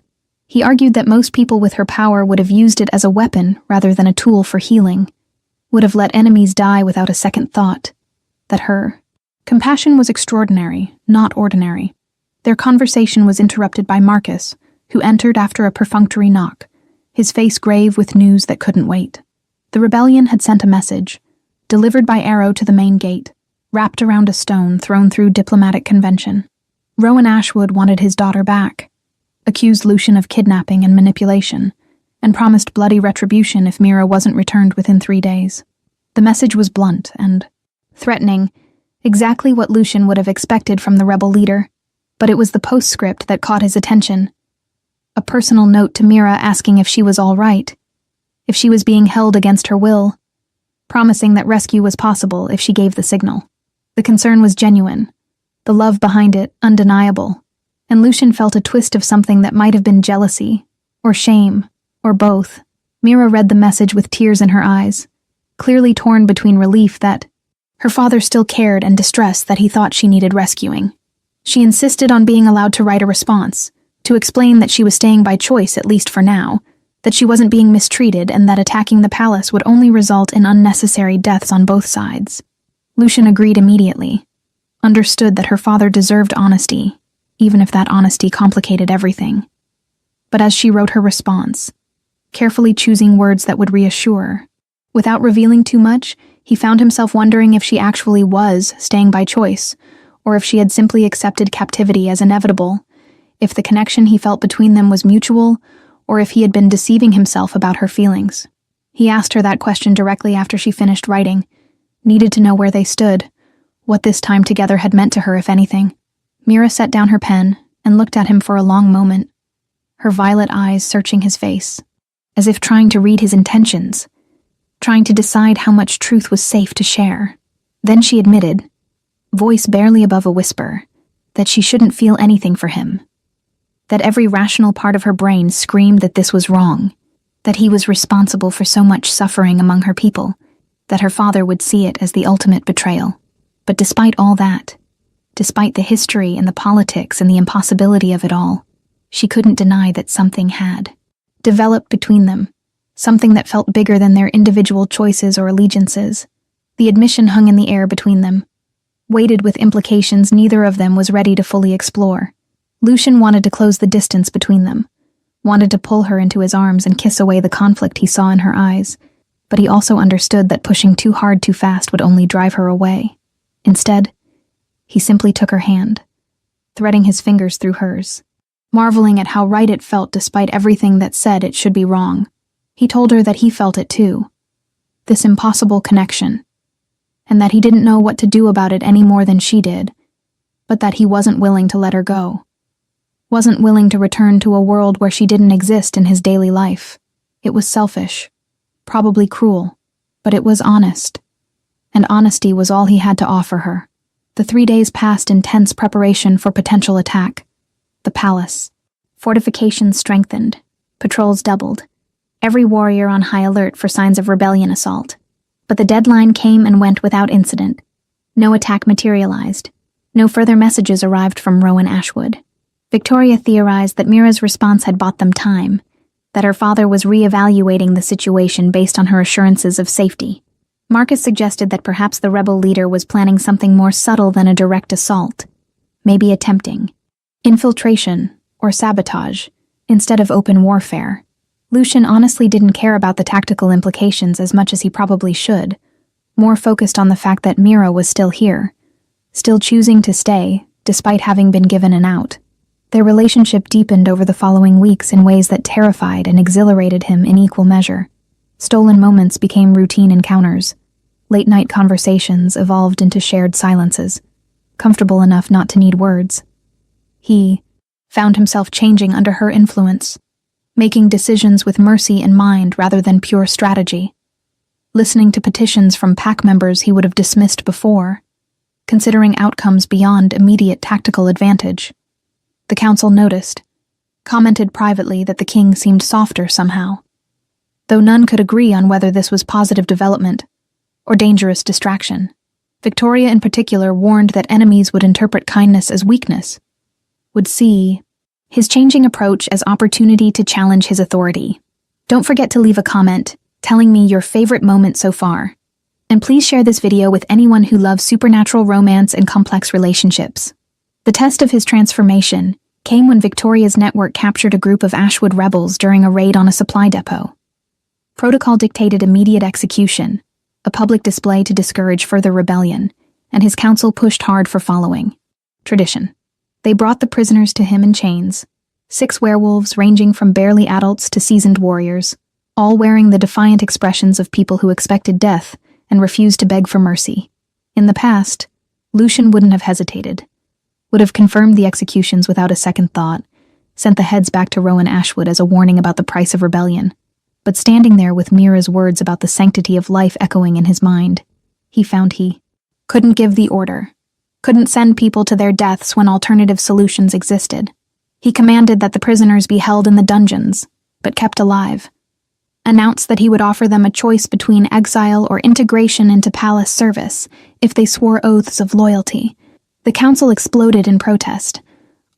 He argued that most people with her power would have used it as a weapon rather than a tool for healing, would have let enemies die without a second thought, that her compassion was extraordinary, not ordinary. Their conversation was interrupted by Marcus, who entered after a perfunctory knock, his face grave with news that couldn't wait. The rebellion had sent a message, delivered by arrow to the main gate, wrapped around a stone thrown through diplomatic convention. Rowan Ashwood wanted his daughter back, accused Lucian of kidnapping and manipulation, and promised bloody retribution if Mira wasn't returned within 3 days. The message was blunt and threatening, exactly what Lucian would have expected from the rebel leader, but it was the postscript that caught his attention. A personal note to Mira asking if she was all right, if she was being held against her will, promising that rescue was possible if she gave the signal. The concern was genuine, the love behind it undeniable, and Lucian felt a twist of something that might have been jealousy, or shame, or both. Mira read the message with tears in her eyes, clearly torn between relief that her father still cared and distress that he thought she needed rescuing. She insisted on being allowed to write a response, to explain that she was staying by choice, at least for now, that she wasn't being mistreated and that attacking the palace would only result in unnecessary deaths on both sides. Lucian agreed immediately, understood that her father deserved honesty, even if that honesty complicated everything. But as she wrote her response, carefully choosing words that would reassure, without revealing too much, he found himself wondering if she actually was staying by choice, or if she had simply accepted captivity as inevitable, if the connection he felt between them was mutual, or if he had been deceiving himself about her feelings. He asked her that question directly after she finished writing, needed to know where they stood, what this time together had meant to her, if anything. Mira set down her pen and looked at him for a long moment, her violet eyes searching his face, as if trying to read his intentions, trying to decide how much truth was safe to share. Then she admitted, voice barely above a whisper, that she shouldn't feel anything for him, that every rational part of her brain screamed that this was wrong, that he was responsible for so much suffering among her people, that her father would see it as the ultimate betrayal. But despite all that, despite the history and the politics and the impossibility of it all, she couldn't deny that something had developed between them, something that felt bigger than their individual choices or allegiances. The admission hung in the air between them, weighted with implications neither of them was ready to fully explore. Lucian wanted to close the distance between them, wanted to pull her into his arms and kiss away the conflict he saw in her eyes, but he also understood that pushing too hard too fast would only drive her away. Instead, he simply took her hand, threading his fingers through hers, marveling at how right it felt despite everything that said it should be wrong. He told her that he felt it too, this impossible connection, and that he didn't know what to do about it any more than she did, but that he wasn't willing to let her go. wasn't willing to return to a world where she didn't exist in his daily life. It was selfish, probably cruel, but it was honest. And honesty was all he had to offer her. The 3 days passed in tense preparation for potential attack. The palace. Fortifications strengthened. Patrols doubled. Every warrior on high alert for signs of rebellion assault. But the deadline came and went without incident. No attack materialized. No further messages arrived from Rowan Ashwood. Victoria theorized that Mira's response had bought them time, that her father was re-evaluating the situation based on her assurances of safety. Marcus suggested that perhaps the rebel leader was planning something more subtle than a direct assault, maybe attempting infiltration or sabotage instead of open warfare. Lucian honestly didn't care about the tactical implications as much as he probably should, more focused on the fact that Mira was still here, still choosing to stay despite having been given an out. Their relationship deepened over the following weeks in ways that terrified and exhilarated him in equal measure. Stolen moments became routine encounters. Late-night conversations evolved into shared silences, comfortable enough not to need words. He found himself changing under her influence, making decisions with mercy in mind rather than pure strategy, listening to petitions from pack members he would have dismissed before, considering outcomes beyond immediate tactical advantage. The council noticed, commented privately that the king seemed softer somehow, though none could agree on whether this was positive development or dangerous distraction. Victoria in particular warned that enemies would interpret kindness as weakness, would see his changing approach as opportunity to challenge his authority. Don't forget to leave a comment telling me your favorite moment so far. And please share this video with anyone who loves supernatural romance and complex relationships. The test of his transformation came when Victoria's network captured a group of Ashwood rebels during a raid on a supply depot. Protocol dictated immediate execution, a public display to discourage further rebellion, and his council pushed hard for following tradition. They brought the prisoners to him in chains, 6 werewolves ranging from barely adults to seasoned warriors, all wearing the defiant expressions of people who expected death and refused to beg for mercy. In the past, Lucian wouldn't have hesitated, would have confirmed the executions without a second thought, sent the heads back to Rowan Ashwood as a warning about the price of rebellion. But standing there with Mira's words about the sanctity of life echoing in his mind, he found he couldn't give the order, couldn't send people to their deaths when alternative solutions existed. He commanded that the prisoners be held in the dungeons, but kept alive. Announced that he would offer them a choice between exile or integration into palace service if they swore oaths of loyalty. The council exploded in protest,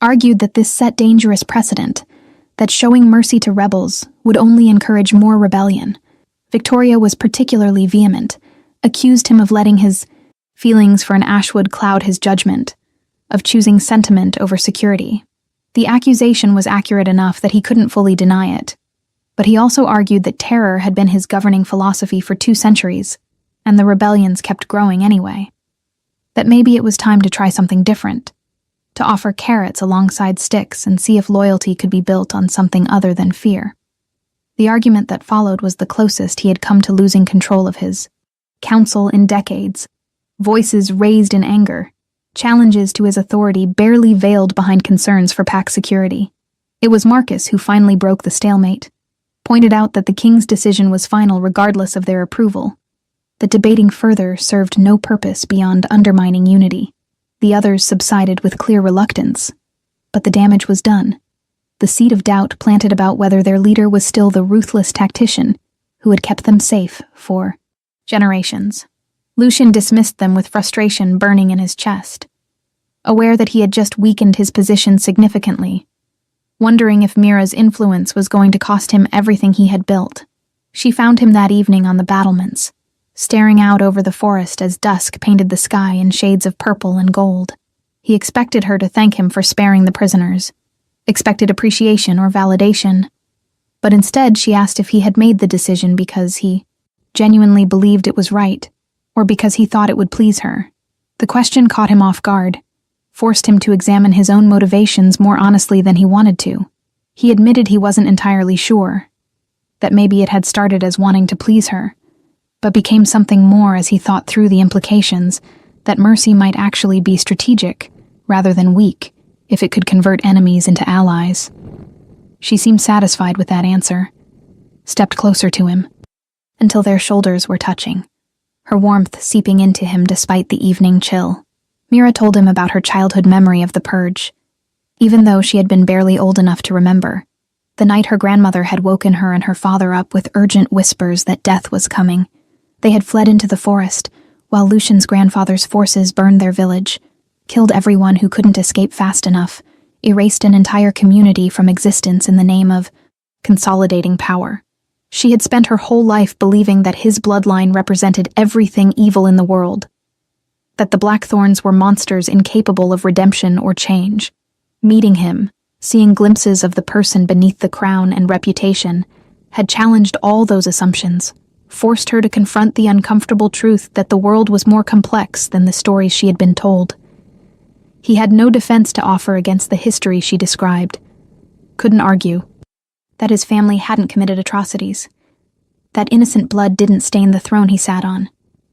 argued that this set dangerous precedent, that showing mercy to rebels would only encourage more rebellion. Victoria was particularly vehement, accused him of letting his feelings for an Ashwood cloud his judgment, of choosing sentiment over security. The accusation was accurate enough that he couldn't fully deny it, but he also argued that terror had been his governing philosophy for 2 centuries, and the rebellions kept growing anyway. That maybe it was time to try something different, to offer carrots alongside sticks and see if loyalty could be built on something other than fear. The argument that followed was the closest he had come to losing control of his council in decades, voices raised in anger, challenges to his authority barely veiled behind concerns for pack security. It was Marcus who finally broke the stalemate, pointed out that the king's decision was final regardless of their approval, that debating further served no purpose beyond undermining unity. The others subsided with clear reluctance, but the damage was done. The seed of doubt planted about whether their leader was still the ruthless tactician who had kept them safe for generations. Lucian dismissed them with frustration burning in his chest, aware that he had just weakened his position significantly, wondering if Mira's influence was going to cost him everything he had built. She found him that evening on the battlements, staring out over the forest as dusk painted the sky in shades of purple and gold. He expected her to thank him for sparing the prisoners, expected appreciation or validation, but instead she asked if he had made the decision because he genuinely believed it was right, or because he thought it would please her. The question caught him off guard, forced him to examine his own motivations more honestly than he wanted to. He admitted he wasn't entirely sure, that maybe it had started as wanting to please her, but became something more as he thought through the implications, that mercy might actually be strategic, rather than weak, if it could convert enemies into allies. She seemed satisfied with that answer, stepped closer to him, until their shoulders were touching, her warmth seeping into him despite the evening chill. Mira told him about her childhood memory of the purge, even though she had been barely old enough to remember. The night her grandmother had woken her and her father up with urgent whispers that death was coming. They had fled into the forest, while Lucian's grandfather's forces burned their village, killed everyone who couldn't escape fast enough, erased an entire community from existence in the name of consolidating power. She had spent her whole life believing that his bloodline represented everything evil in the world, that the Blackthorns were monsters incapable of redemption or change. Meeting him, seeing glimpses of the person beneath the crown and reputation, had challenged all those assumptions, forced her to confront the uncomfortable truth that the world was more complex than the stories she had been told. He had no defense to offer against the history she described. Couldn't argue that his family hadn't committed atrocities, that innocent blood didn't stain the throne he sat on.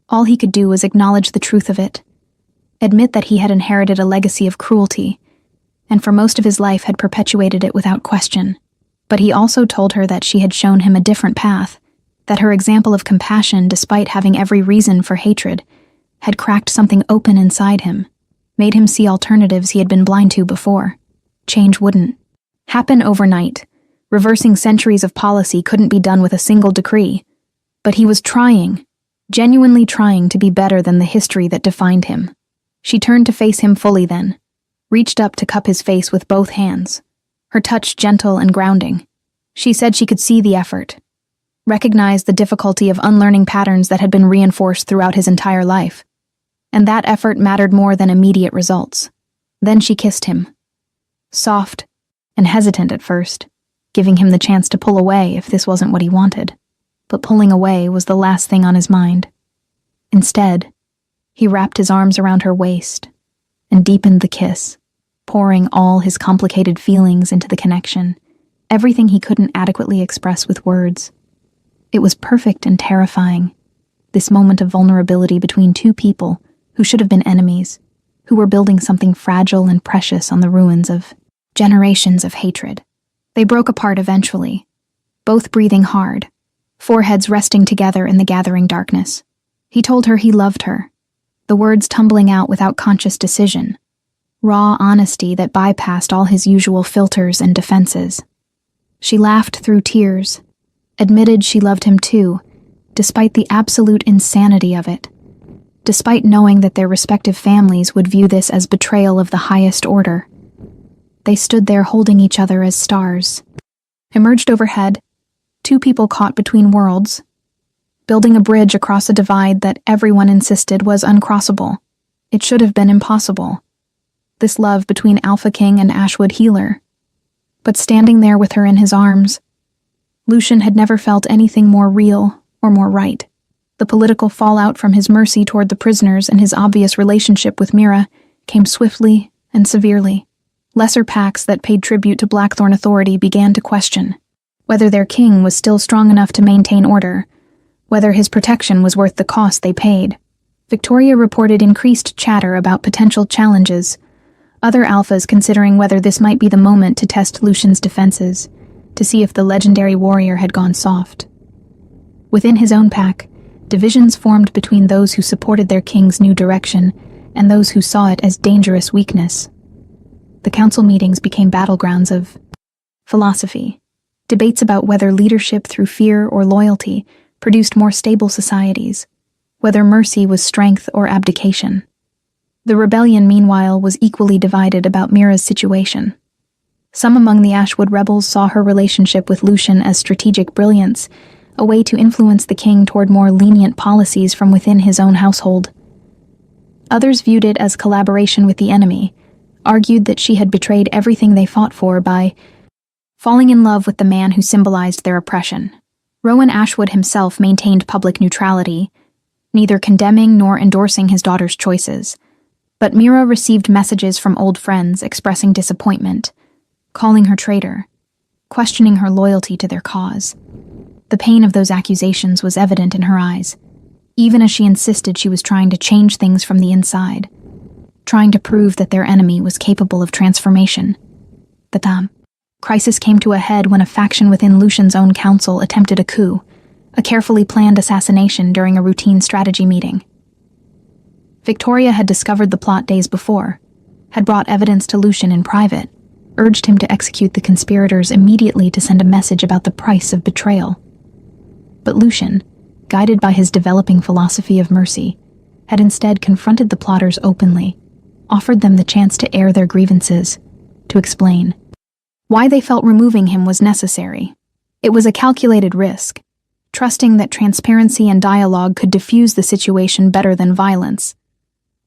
All he could do was acknowledge the truth of it, admit that he had inherited a legacy of cruelty, and for most of his life had perpetuated it without question. But he also told her that she had shown him a different path, that her example of compassion, despite having every reason for hatred, had cracked something open inside him, made him see alternatives he had been blind to before. Change wouldn't happen overnight. Reversing centuries of policy couldn't be done with a single decree. But he was trying, genuinely trying to be better than the history that defined him. She turned to face him fully then, reached up to cup his face with both hands, her touch gentle and grounding. She said she could see the effort, recognized the difficulty of unlearning patterns that had been reinforced throughout his entire life, and that effort mattered more than immediate results. Then she kissed him, soft and hesitant at first, giving him the chance to pull away if this wasn't what he wanted. But pulling away was the last thing on his mind. Instead, he wrapped his arms around her waist and deepened the kiss, pouring all his complicated feelings into the connection, everything he couldn't adequately express with words. It was perfect and terrifying, this moment of vulnerability between two people who should have been enemies, who were building something fragile and precious on the ruins of generations of hatred. They broke apart eventually, both breathing hard, foreheads resting together in the gathering darkness. He told her he loved her, the words tumbling out without conscious decision, raw honesty that bypassed all his usual filters and defenses. She laughed through tears, admitted she loved him too, despite the absolute insanity of it, despite knowing that their respective families would view this as betrayal of the highest order. They stood there holding each other as stars. Emerged overhead, two people caught between worlds, building a bridge across a divide that everyone insisted was uncrossable. It should have been impossible. This love between Alpha King and Ashwood Healer. But standing there with her in his arms, Lucian had never felt anything more real or more right. The political fallout from his mercy toward the prisoners and his obvious relationship with Mira came swiftly and severely. Lesser pacts that paid tribute to Blackthorn authority began to question whether their king was still strong enough to maintain order, whether his protection was worth the cost they paid. Victoria reported increased chatter about potential challenges, other alphas considering whether this might be the moment to test Lucian's defenses, to see if the legendary warrior had gone soft. Within his own pack, divisions formed between those who supported their king's new direction and those who saw it as dangerous weakness. The council meetings became battlegrounds of philosophy, debates about whether leadership through fear or loyalty produced more stable societies, whether mercy was strength or abdication. The rebellion, meanwhile, was equally divided about Mira's situation. Some among the Ashwood rebels saw her relationship with Lucian as strategic brilliance, a way to influence the king toward more lenient policies from within his own household. Others viewed it as collaboration with the enemy, argued that she had betrayed everything they fought for by falling in love with the man who symbolized their oppression. Rowan Ashwood himself maintained public neutrality, neither condemning nor endorsing his daughter's choices. But Mira received messages from old friends expressing disappointment, calling her traitor, questioning her loyalty to their cause. The pain of those accusations was evident in her eyes, even as she insisted she was trying to change things from the inside. trying to prove that their enemy was capable of transformation. The crisis came to a head when a faction within Lucian's own council attempted a coup, a carefully planned assassination during a routine strategy meeting. Victoria had discovered the plot days before, had brought evidence to Lucian in private, urged him to execute the conspirators immediately to send a message about the price of betrayal. But Lucian, guided by his developing philosophy of mercy, had instead confronted the plotters openly, offered them the chance to air their grievances, to explain why they felt removing him was necessary. It was a calculated risk, trusting that transparency and dialogue could diffuse the situation better than violence.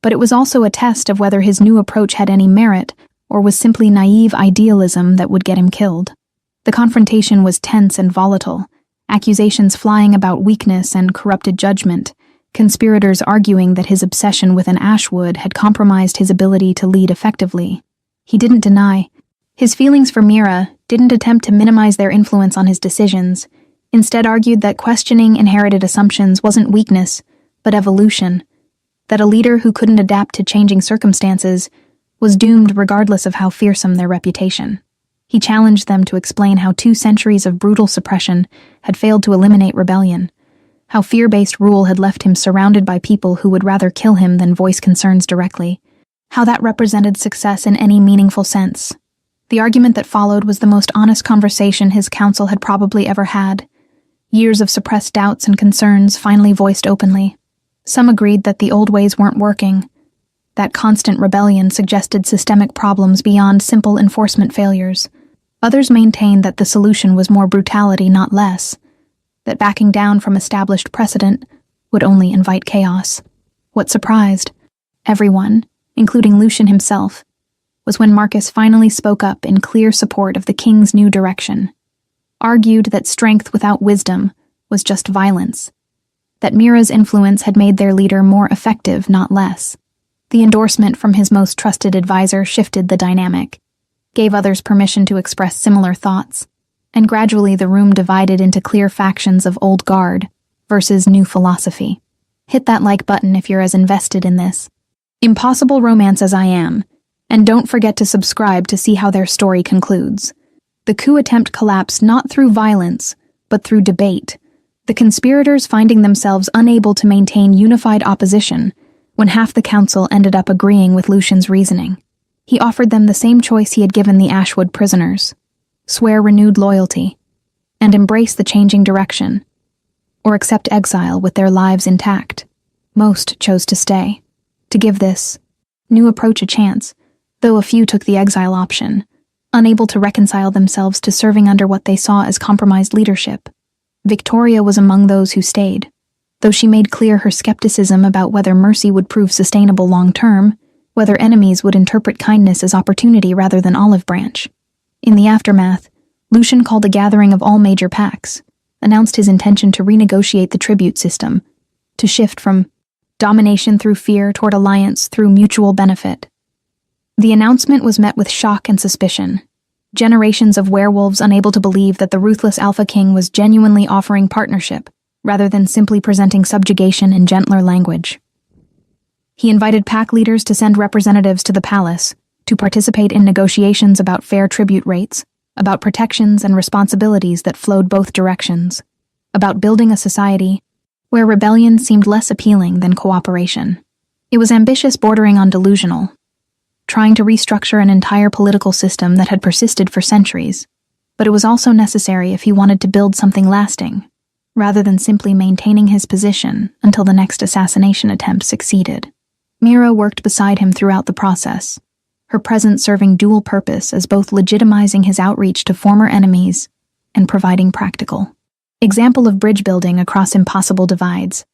But it was also a test of whether his new approach had any merit or was simply naive idealism that would get him killed. The confrontation was tense and volatile, accusations flying about weakness and corrupted judgment, conspirators arguing that his obsession with an ashwood had compromised his ability to lead effectively. He didn't deny his feelings for Mira, didn't attempt to minimize their influence on his decisions, instead argued that questioning inherited assumptions wasn't weakness, but evolution, that a leader who couldn't adapt to changing circumstances was doomed regardless of how fearsome their reputation. He challenged them to explain how 2 centuries of brutal suppression had failed to eliminate rebellion, how fear-based rule had left him surrounded by people who would rather kill him than voice concerns directly, how that represented success in any meaningful sense. The argument that followed was the most honest conversation his council had probably ever had. Years of suppressed doubts and concerns finally voiced openly. Some agreed that the old ways weren't working, that constant rebellion suggested systemic problems beyond simple enforcement failures. Others maintained that the solution was more brutality, not less, that backing down from established precedent would only invite chaos. What surprised everyone, including Lucian himself, was when Marcus finally spoke up in clear support of the king's new direction, argued that strength without wisdom was just violence, that Mira's influence had made their leader more effective, not less. The endorsement from his most trusted advisor shifted the dynamic, gave others permission to express similar thoughts, and gradually the room divided into clear factions of old guard versus new philosophy. Hit that like button if you're as invested in this impossible romance as I am, and don't forget to subscribe to see how their story concludes. The coup attempt collapsed not through violence, but through debate, the conspirators finding themselves unable to maintain unified opposition when half the council ended up agreeing with Lucian's reasoning. He offered them the same choice he had given the Ashwood prisoners: swear renewed loyalty, and embrace the changing direction, or accept exile with their lives intact. Most chose to stay, to give this new approach a chance, though a few took the exile option, unable to reconcile themselves to serving under what they saw as compromised leadership. Victoria was among those who stayed, though she made clear her skepticism about whether mercy would prove sustainable long-term, whether enemies would interpret kindness as opportunity rather than olive branch. In the aftermath, Lucian called a gathering of all major pacts, announced his intention to renegotiate the tribute system, to shift from domination through fear toward alliance through mutual benefit. The announcement was met with shock and suspicion. Generations of werewolves unable to believe that the ruthless Alpha King was genuinely offering partnership, rather than simply presenting subjugation in gentler language. He invited pack leaders to send representatives to the palace, to participate in negotiations about fair tribute rates, about protections and responsibilities that flowed both directions, about building a society where rebellion seemed less appealing than cooperation. It was ambitious, bordering on delusional, trying to restructure an entire political system that had persisted for centuries, but it was also necessary if he wanted to build something lasting, rather than simply maintaining his position until the next assassination attempt succeeded. Mira worked beside him throughout the process, her presence serving dual purpose as both legitimizing his outreach to former enemies and providing practical example of bridge building across impossible divides.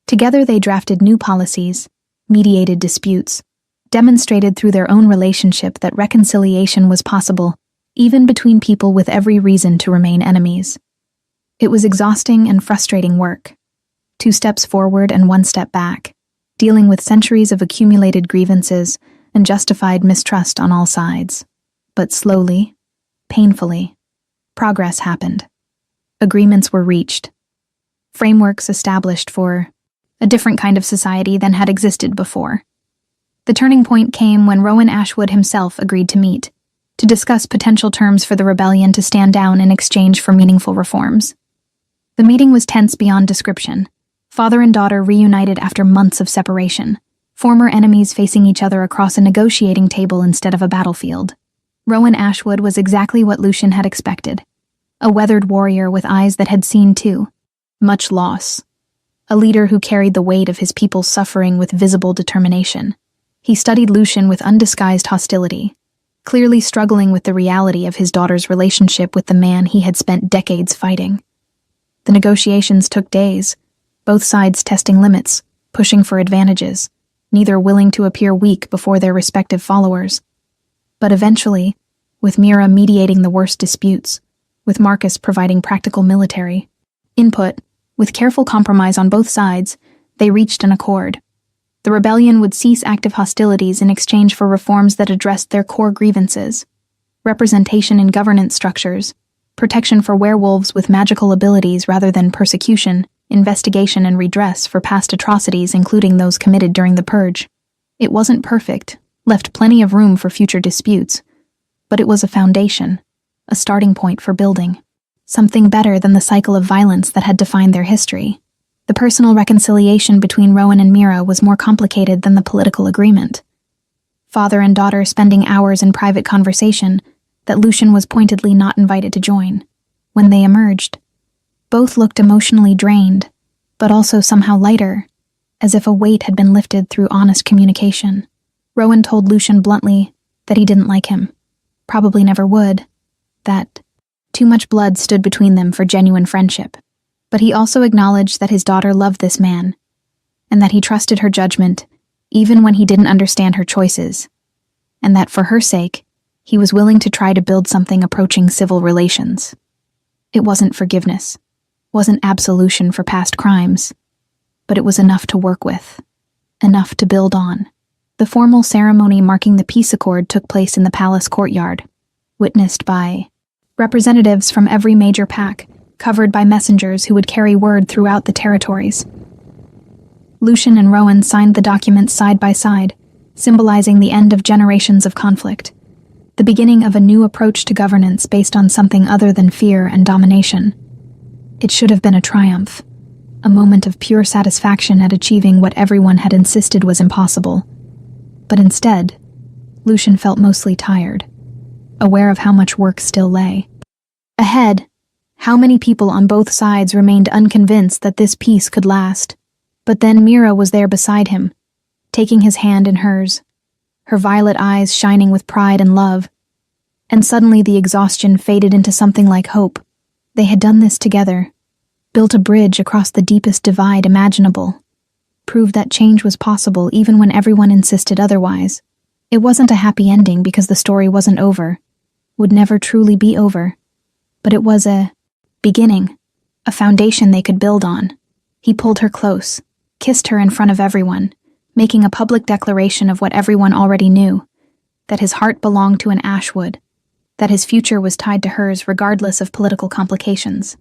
Together they drafted new policies, mediated disputes, demonstrated through their own relationship that reconciliation was possible, even between people with every reason to remain enemies. It was exhausting and frustrating work. 2 steps forward and 1 step back, dealing with centuries of accumulated grievances and justified mistrust on all sides. But slowly, painfully, progress happened. Agreements were reached. Frameworks established for a different kind of society than had existed before. The turning point came when Rowan Ashwood himself agreed to meet, to discuss potential terms for the rebellion to stand down in exchange for meaningful reforms. The meeting was tense beyond description. Father and daughter reunited after months of separation, former enemies facing each other across a negotiating table instead of a battlefield. Rowan Ashwood was exactly what Lucien had expected. A weathered warrior with eyes that had seen, too, much loss. A leader who carried the weight of his people's suffering with visible determination. He studied Lucien with undisguised hostility, clearly struggling with the reality of his daughter's relationship with the man he had spent decades fighting. The negotiations took days, both sides testing limits, pushing for advantages, neither willing to appear weak before their respective followers. But eventually, with Mira mediating the worst disputes, with Marcus providing practical military input, with careful compromise on both sides, they reached an accord. The rebellion would cease active hostilities in exchange for reforms that addressed their core grievances: representation in governance structures, protection for werewolves with magical abilities rather than persecution, investigation and redress for past atrocities including those committed during the Purge. It wasn't perfect, left plenty of room for future disputes, but it was a foundation, a starting point for building. Something better than the cycle of violence that had defined their history. The personal reconciliation between Rowan and Mira was more complicated than the political agreement. Father and daughter spending hours in private conversation that Lucien was pointedly not invited to join. When they emerged, both looked emotionally drained, but also somehow lighter, as if a weight had been lifted through honest communication. Rowan told Lucien bluntly that he didn't like him, probably never would, that too much blood stood between them for genuine friendship. But he also acknowledged that his daughter loved this man, and that he trusted her judgment, even when he didn't understand her choices, and that for her sake, he was willing to try to build something approaching civil relations. It wasn't forgiveness, wasn't absolution for past crimes, but it was enough to work with, enough to build on. The formal ceremony marking the peace accord took place in the palace courtyard, witnessed by representatives from every major pack, covered by messengers who would carry word throughout the territories. Lucien and Rowan signed the documents side by side, symbolizing the end of generations of conflict, the beginning of a new approach to governance based on something other than fear and domination. It should have been a triumph, a moment of pure satisfaction at achieving what everyone had insisted was impossible. But instead, Lucien felt mostly tired, aware of how much work still lay ahead. How many people on both sides remained unconvinced that this peace could last? But then Mira was there beside him, taking his hand in hers, her violet eyes shining with pride and love. And suddenly the exhaustion faded into something like hope. They had done this together, built a bridge across the deepest divide imaginable, proved that change was possible even when everyone insisted otherwise. It wasn't a happy ending because the story wasn't over, would never truly be over, but it was a beginning, a foundation they could build on. He pulled her close, kissed her in front of everyone, making a public declaration of what everyone already knew, that his heart belonged to an Ashwood, that his future was tied to hers regardless of political complications.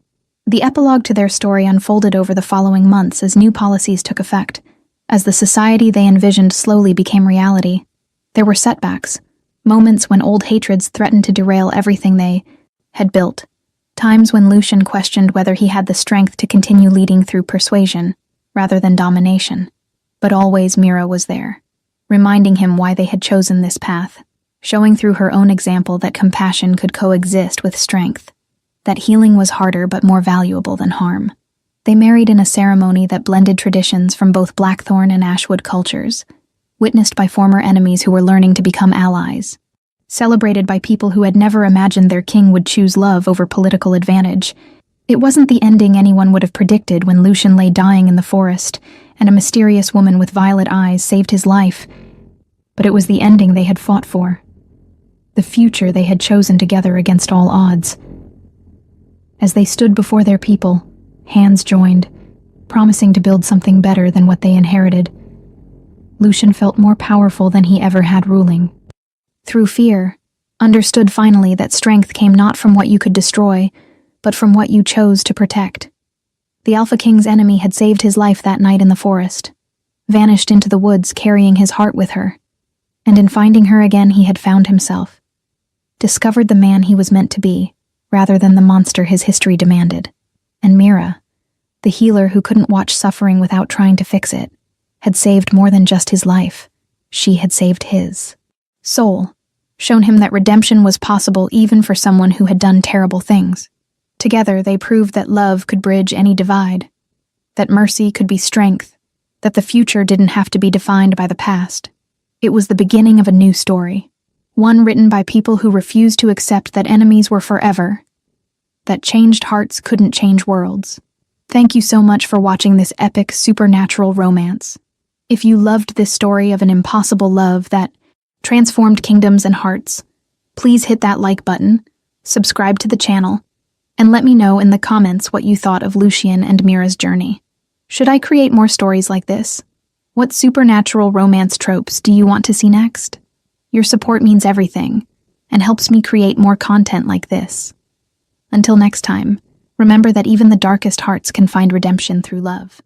The epilogue to their story unfolded over the following months as new policies took effect, as the society they envisioned slowly became reality. There were setbacks, moments when old hatreds threatened to derail everything they had built. Times when Lucien questioned whether he had the strength to continue leading through persuasion, rather than domination. But always Mira was there, reminding him why they had chosen this path, showing through her own example that compassion could coexist with strength, that healing was harder but more valuable than harm. They married in a ceremony that blended traditions from both Blackthorn and Ashwood cultures, witnessed by former enemies who were learning to become allies. Celebrated by people who had never imagined their king would choose love over political advantage. It wasn't the ending anyone would have predicted when Lucien lay dying in the forest, and a mysterious woman with violet eyes saved his life. But it was the ending they had fought for. The future they had chosen together against all odds. As they stood before their people, hands joined, promising to build something better than what they inherited, Lucien felt more powerful than he ever had ruling. Through fear, understood finally that strength came not from what you could destroy, but from what you chose to protect. The Alpha King's enemy had saved his life that night in the forest, vanished into the woods carrying his heart with her, And in finding her again, he had found himself. Discovered the man he was meant to be, rather than the monster his history demanded. And Mira, the healer who couldn't watch suffering without trying to fix it, had saved more than just his life. She had saved his soul, shown him that redemption was possible even for someone who had done terrible things. Together, they proved that love could bridge any divide, that mercy could be strength, that the future didn't have to be defined by the past. It was the beginning of a new story, one written by people who refused to accept that enemies were forever, that changed hearts couldn't change worlds. Thank you so much for watching this epic supernatural romance. If you loved this story of an impossible love that transformed kingdoms and hearts, please hit that like button, subscribe to the channel, and let me know in the comments what you thought of Lucien and Mira's journey. Should I create more stories like this? What supernatural romance tropes do you want to see next? Your support means everything, and helps me create more content like this. Until next time, remember that even the darkest hearts can find redemption through love.